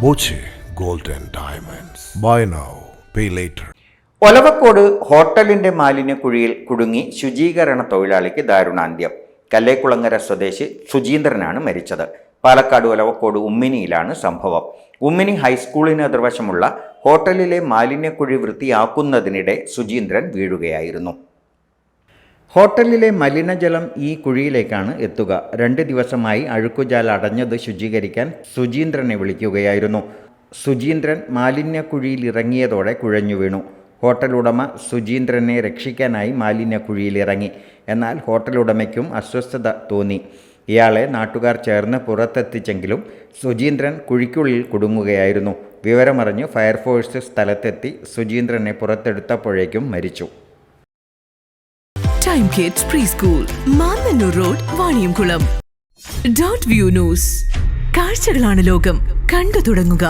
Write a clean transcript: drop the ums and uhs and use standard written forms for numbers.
Boche gold and diamonds. Buy now pay later. Olavakkode ഹോട്ടലിന്റെ മാലിന്യക്കുഴിയിൽ കുടുങ്ങി ശുചീകരണ തൊഴിലാളിക്ക് ദാരുണാന്ത്യം. കല്ലേക്കുളങ്ങര സ്വദേശി സുജീന്ദ്രനാണ് മരിച്ചത്. പാലക്കാട് ഒലവക്കോട് ഉമ്മിനിയിലാണ് സംഭവം. ഉമ്മിനി ഹൈസ്കൂളിന് എതിർവശമുള്ള ഹോട്ടലിലെ മാലിന്യക്കുഴി വൃത്തിയാക്കുന്നതിനിടെ സുജീന്ദ്രൻ വീഴുകയായിരുന്നു. ഹോട്ടലിലെ മലിനജലം ഈ കുഴിയിലേക്കാണ് എത്തുക. 2 ദിവസമായി അഴുക്കുചാൽ അടഞ്ഞത് ശുചീകരിക്കാൻ സുജീന്ദ്രനെ വിളിക്കുകയായിരുന്നു. സുജീന്ദ്രൻ മാലിന്യക്കുഴിയിൽ ഇറങ്ങിയതോടെ കുഴഞ്ഞു വീണു. ഹോട്ടൽ ഉടമ സുജീന്ദ്രനെ രക്ഷിക്കാനായി മാലിന്യക്കുഴിയിൽ ഇറങ്ങി. എന്നാൽ ഹോട്ടൽ ഉടമയ്ക്കും അസ്വസ്ഥത തോന്നി. ഇയാളെ നാട്ടുകാർ ചേർന്ന് പുറത്തെത്തിച്ചെങ്കിലും സുജീന്ദ്രൻ കുഴിക്കുള്ളിൽ കുടുങ്ങുകയായിരുന്നു. വിവരമറിഞ്ഞ് ഫയർഫോഴ്സ് സ്ഥലത്തെത്തി സുജീന്ദ്രനെ പുറത്തെടുത്തപ്പോഴേക്കും മരിച്ചു. Time kids pre school, Mannannur road, Vaniyamkulam. Dot view news. കാഴ്ചകളാണ് ലോകം, കണ്ടു തുടങ്ങുക.